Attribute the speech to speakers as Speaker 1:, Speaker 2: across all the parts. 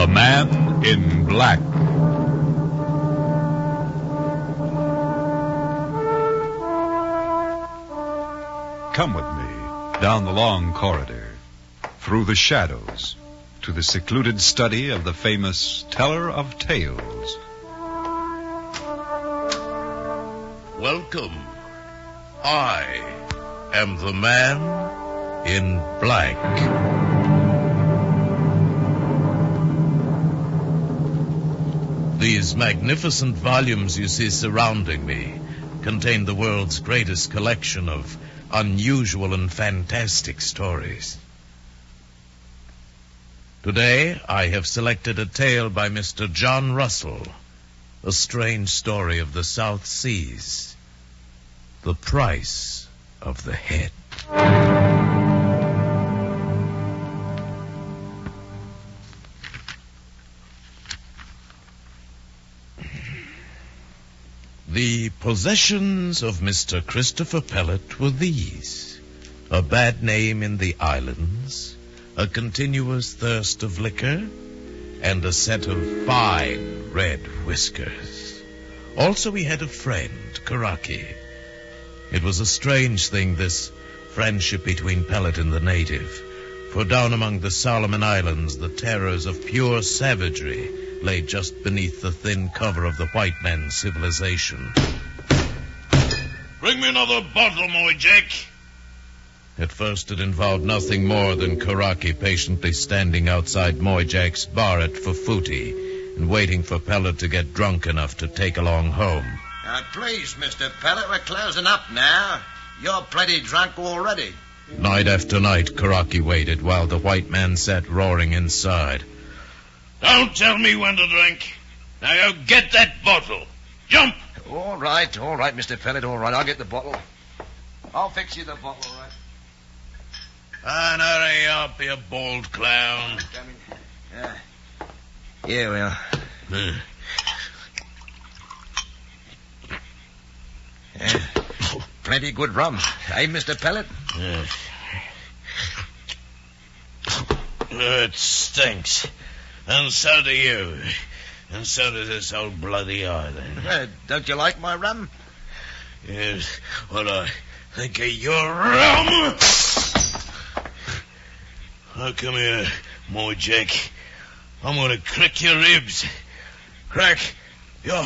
Speaker 1: The Man in Black. Come with me down the long corridor, through the shadows, to the secluded study of the famous Teller of Tales.
Speaker 2: Welcome. I am the Man in Black. These magnificent volumes you see surrounding me contain the world's greatest collection of unusual and fantastic stories. Today, I have selected a tale by Mr. John Russell, a strange story of the South Seas, The Price of the Head. The possessions of Mr. Christopher Pellet were these: a bad name in the islands, a continuous thirst of liquor, and a set of fine red whiskers. Also, he had a friend, Karaki. It was a strange thing, this friendship between Pellet and the native, for down among the Solomon Islands, the terrors of pure savagery lay just beneath the thin cover of the white man's civilization.
Speaker 3: Bring me another bottle, Moy Jack.
Speaker 2: At first, it involved nothing more than Karaki patiently standing outside Moy Jack's bar at Fufuti and waiting for Pellet to get drunk enough to take along home.
Speaker 4: Please, Mr. Pellet, we're closing up now. You're plenty drunk already.
Speaker 2: Night after night, Karaki waited while the white man sat roaring inside.
Speaker 3: Don't tell me when to drink. Now you get that bottle. Jump!
Speaker 4: All right, Mr. Pellet, all right. I'll get the bottle. I'll fix you the bottle, all right.
Speaker 3: And hurry up, you bald clown.
Speaker 4: Yeah. Here we are. Yeah. Plenty good rum. Eh, Mr. Pellet?
Speaker 3: It stinks. And so do you. And so does this old bloody island.
Speaker 4: Don't you like my rum?
Speaker 3: Yes, well, I think of your rum. Now, come here, Moy Jack. I'm going to crack your ribs. Crack your...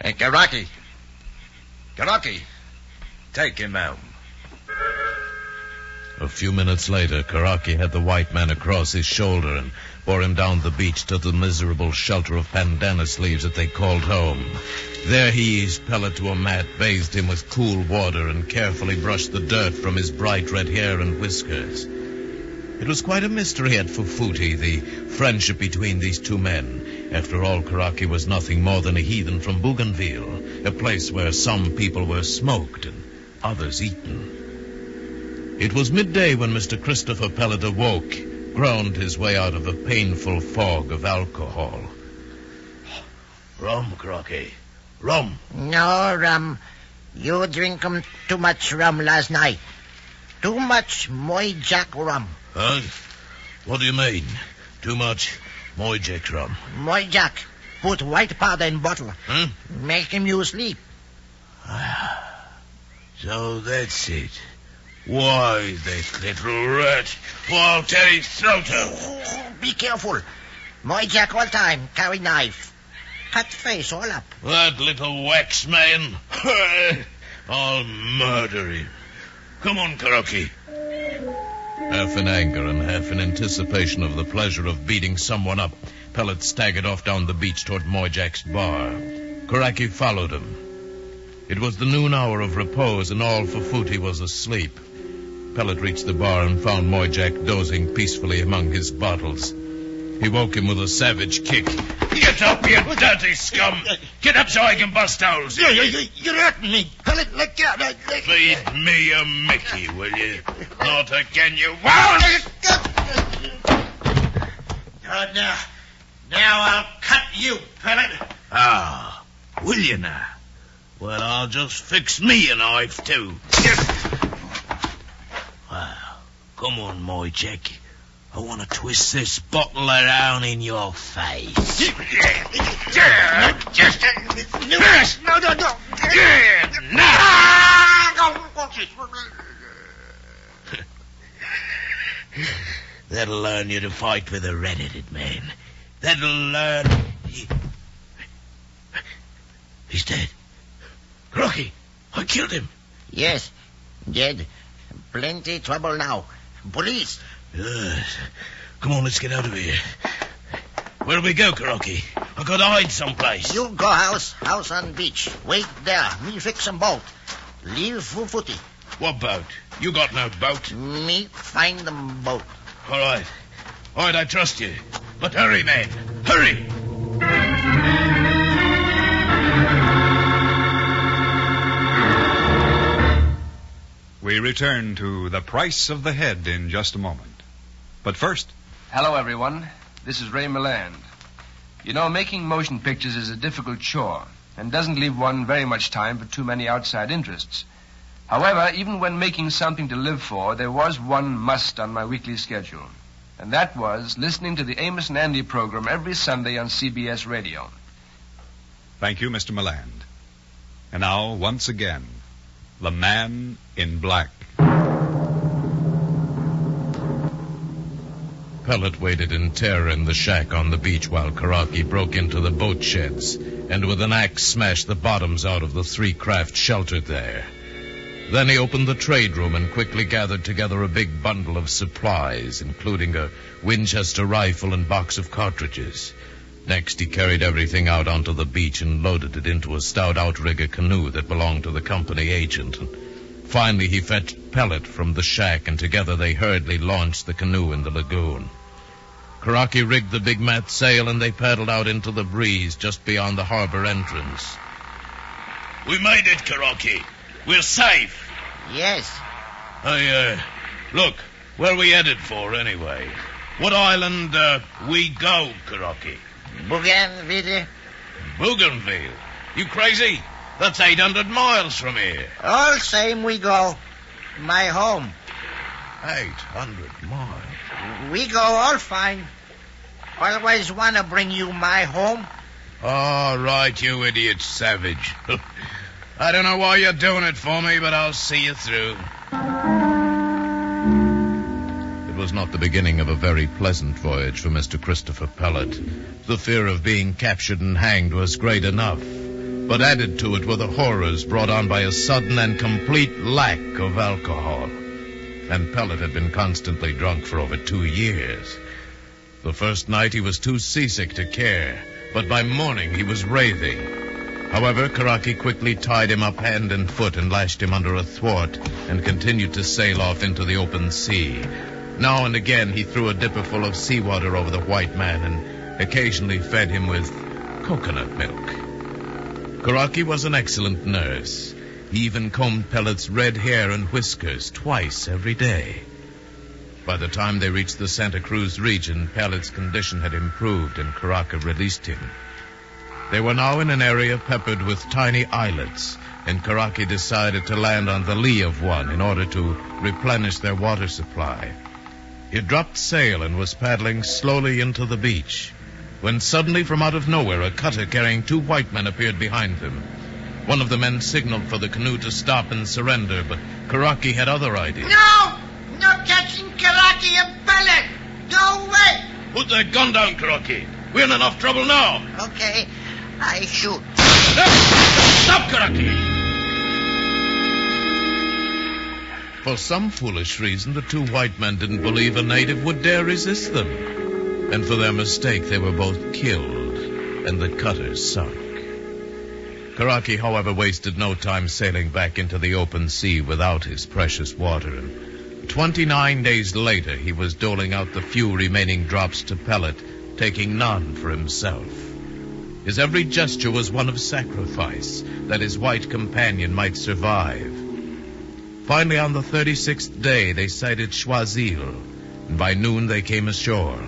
Speaker 4: Hey, Karaki. Karaki. Take him out.
Speaker 2: A few minutes later, Karaki had the white man across his shoulder and bore him down the beach to the miserable shelter of pandanus leaves that they called home. There he eased Pellet to a mat, bathed him with cool water, and carefully brushed the dirt from his bright red hair and whiskers. It was quite a mystery at Fufuti, the friendship between these two men. After all, Karaki was nothing more than a heathen from Bougainville, a place where some people were smoked and others eaten. It was midday when Mr. Christopher Pellet awoke, groaned his way out of a painful fog of alcohol.
Speaker 3: Rum, Crocky. Rum.
Speaker 5: No rum. You drink too much rum last night. Too much Moy Jack rum.
Speaker 3: Huh? What do you mean? Too much Moy Jack rum?
Speaker 5: Moy Jack. Put white powder in bottle.
Speaker 3: Huh?
Speaker 5: Make him you sleep.
Speaker 3: So that's it. Why, that little rat. Well, I'll tear his throat out.
Speaker 5: Be careful. Moy Jack all time carry knife. Cut face all up.
Speaker 3: That little wax man. I'll murder him. Come on, Karaki.
Speaker 2: Half in anger and half in anticipation of the pleasure of beating someone up, Pellet staggered off down the beach toward Moy Jack's bar. Karaki followed him. It was the noon hour of repose, and all Fufuti was asleep. Pellet reached the bar and found Moy Jack dozing peacefully among his bottles. He woke him with a savage kick.
Speaker 3: Get up, you dirty scum! Get up so I can bust holes.
Speaker 5: You're hurting me. Pellet, let go.
Speaker 3: Feed me a Mickey, will you? Not again, you won't! Now I'll cut you, Pellet. Ah, will you now? Well, I'll just fix me a knife, too. Well, Come on, my Jack. I want to twist this bottle around in your face. That'll learn you to fight with a red-headed man. That'll learn... He's dead. Rocky, I killed him.
Speaker 5: Yes, dead. Plenty trouble now. Police.
Speaker 3: Yes. Come on, let's get out of here. Where'll we go, Karaki? I gotta hide someplace.
Speaker 5: You go house on beach. Wait there. Me fix some boat. Leave Fufooty.
Speaker 3: What boat? You got no boat.
Speaker 5: Me find them boat.
Speaker 3: All right, I trust you. But hurry, man. Hurry!
Speaker 1: We return to The Price of the Head in just a moment. But first...
Speaker 4: Hello, everyone. This is Ray Milland. You know, making motion pictures is a difficult chore and doesn't leave one very much time for too many outside interests. However, even when making something to live for, there was one must on my weekly schedule. And that was listening to the Amos and Andy program every Sunday on CBS Radio.
Speaker 1: Thank you, Mr. Milland. And now, once again, The Man in Black.
Speaker 2: Pellet waited in terror in the shack on the beach while Karaki broke into the boat sheds and with an axe smashed the bottoms out of the 3 craft sheltered there. Then he opened the trade room and quickly gathered together a big bundle of supplies, including a Winchester rifle and box of cartridges. Next, he carried everything out onto the beach and loaded it into a stout outrigger canoe that belonged to the company agent. And finally, he fetched Pellet from the shack, and together they hurriedly launched the canoe in the lagoon. Karaki rigged the big mat sail, and they paddled out into the breeze just beyond the harbor entrance.
Speaker 3: We made it, Karaki. We're safe.
Speaker 5: Yes.
Speaker 3: Look, where are we headed for, anyway? What island, we go, Karaki?
Speaker 5: Bougainville.
Speaker 3: Bougainville? You crazy? That's 800 miles from here.
Speaker 5: All same we go. My home.
Speaker 3: 800 miles?
Speaker 5: We go all fine. Always want to bring you my home.
Speaker 3: All right, you idiot savage. I don't know why you're doing it for me, but I'll see you through.
Speaker 2: It was not the beginning of a very pleasant voyage for Mr. Christopher Pellet. The fear of being captured and hanged was great enough, but added to it were the horrors brought on by a sudden and complete lack of alcohol. And Pellet had been constantly drunk for over 2 years. The first night he was too seasick to care, but by morning he was raving. However, Karaki quickly tied him up hand and foot and lashed him under a thwart and continued to sail off into the open sea. Now and again he threw a dipper full of seawater over the white man and occasionally fed him with coconut milk. Karaki was an excellent nurse. He even combed Pellet's red hair and whiskers twice every day. By the time they reached the Santa Cruz region, Pellet's condition had improved and Karaki released him. They were now in an area peppered with tiny islets, and Karaki decided to land on the lee of one in order to replenish their water supply. He dropped sail and was paddling slowly into the beach, when suddenly from out of nowhere a cutter carrying 2 white men appeared behind them. One of the men signaled for the canoe to stop and surrender, but Karaki had other ideas.
Speaker 5: No! No catching Karaki and Pellet! No way!
Speaker 3: Put that gun down, Karaki. We're in enough trouble now.
Speaker 5: Okay, I shoot.
Speaker 3: Stop, Karaki!
Speaker 2: For some foolish reason, the 2 white men didn't believe a native would dare resist them. And for their mistake, they were both killed, and the cutter sunk. Karaki, however, wasted no time sailing back into the open sea without his precious water, and 29 days later, he was doling out the few remaining drops to Pellet, taking none for himself. His every gesture was one of sacrifice, that his white companion might survive. Finally, on the 36th day, they sighted Choiseul, and by noon they came ashore.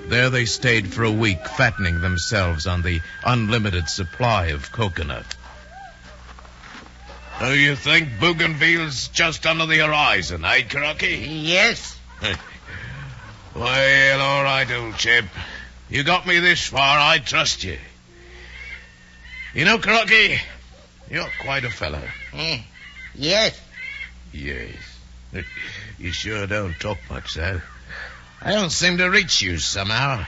Speaker 2: There they stayed for a week, fattening themselves on the unlimited supply of coconut.
Speaker 3: Do you think Bougainville's just under the horizon, eh, Karaki?
Speaker 5: Yes.
Speaker 3: Well, all right, old chap. You got me this far, I trust you. You know, Crocky, you're quite a fellow.
Speaker 5: Yes.
Speaker 3: Yes. You sure don't talk much, though. I don't seem to reach you somehow.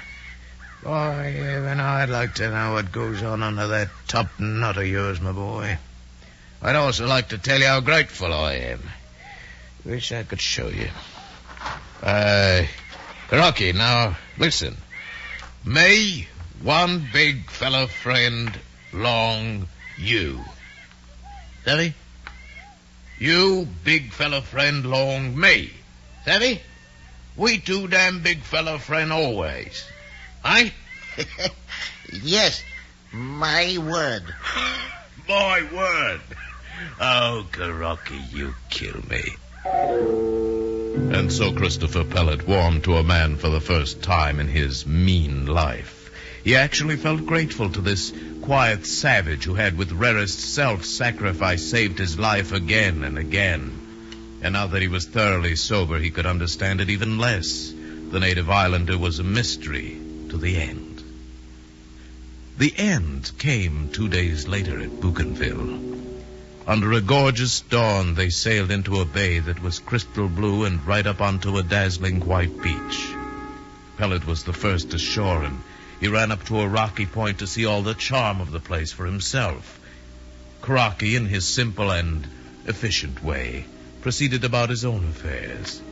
Speaker 3: Boy, even I'd like to know what goes on under that top nut of yours, my boy. I'd also like to tell you how grateful I am. Wish I could show you. Rocky, now, listen. Me, one big fellow friend, long you. Savvy? You, big fellow friend, long me. Savvy? We two damn big fellow friend always. Aye?
Speaker 5: Yes, my word.
Speaker 3: My word. Oh, Crocky, you kill me.
Speaker 2: And so Christopher Pellet warmed to a man for the first time in his mean life. He actually felt grateful to this quiet savage who had, with rarest self-sacrifice, saved his life again and again. And now that he was thoroughly sober, he could understand it even less. The native islander was a mystery to the end. The end came 2 days later at Bougainville. Under a gorgeous dawn, they sailed into a bay that was crystal blue and right up onto a dazzling white beach. Pellet was the first ashore, and he ran up to a rocky point to see all the charm of the place for himself. Crocky, in his simple and efficient way, proceeded about his own affairs.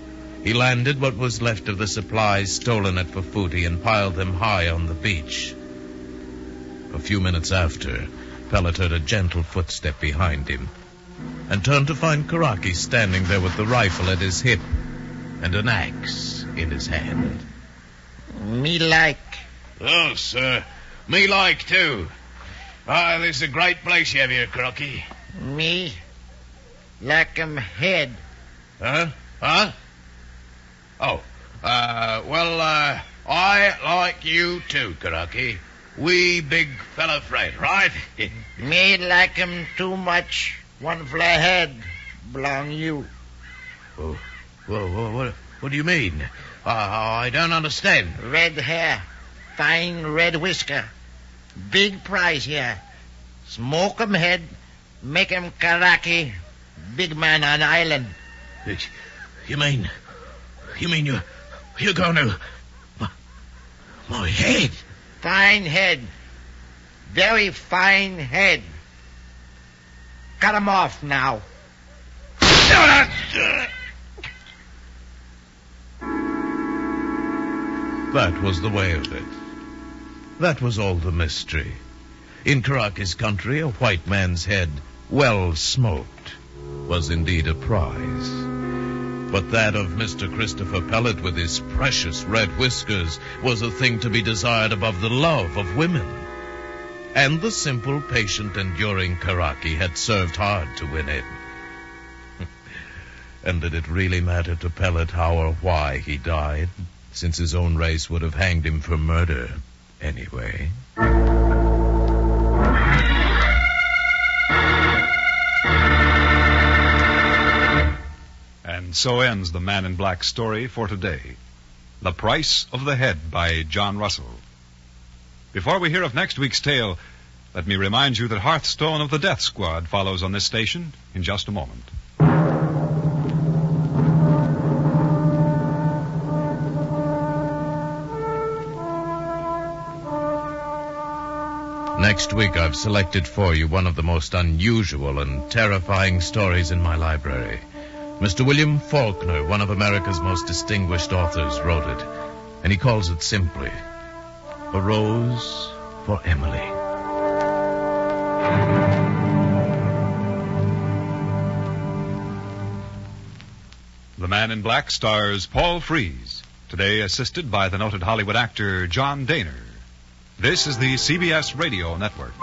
Speaker 2: He landed what was left of the supplies stolen at Fufuti and piled them high on the beach. A few minutes after, Pellet heard a gentle footstep behind him and turned to find Crocky standing there with the rifle at his hip and an axe in his hand.
Speaker 5: Me like.
Speaker 3: Oh, sir. Me like, too. Ah, this is a great place you have here, Crocky.
Speaker 5: Me like 'em head.
Speaker 3: Huh? Huh? Oh, well, I like you, too, Crocky. We big fellow friend, right?
Speaker 5: Me like 'em too much. One fly head belong you.
Speaker 3: Oh, what do you mean? I don't understand.
Speaker 5: Red hair, fine red whisker. Big prize here. Smoke 'em head, make 'em karaki. Big man on island.
Speaker 3: You mean you're going to... My head?
Speaker 5: Fine head. Very fine head. Cut 'em off now.
Speaker 2: That was the way of it. That was all the mystery. In Crocky's country, a white man's head, well smoked, was indeed a prize. But that of Mr. Christopher Pellet with his precious red whiskers was a thing to be desired above the love of women. And the simple, patient, enduring Crocky had served hard to win it. And did it really matter to Pellet how or why he died, since his own race would have hanged him for murder anyway?
Speaker 1: And so ends the Man in Black story for today. The Price of the Head by John Russell. Before we hear of next week's tale, let me remind you that Hearthstone of the Death Squad follows on this station in just a moment.
Speaker 2: Next week, I've selected for you one of the most unusual and terrifying stories in my library. Mr. William Faulkner, one of America's most distinguished authors, wrote it, and he calls it simply, A Rose for Emily.
Speaker 1: The Man in Black stars Paul Frees, today assisted by the noted Hollywood actor John Daner. This is the CBS Radio Network.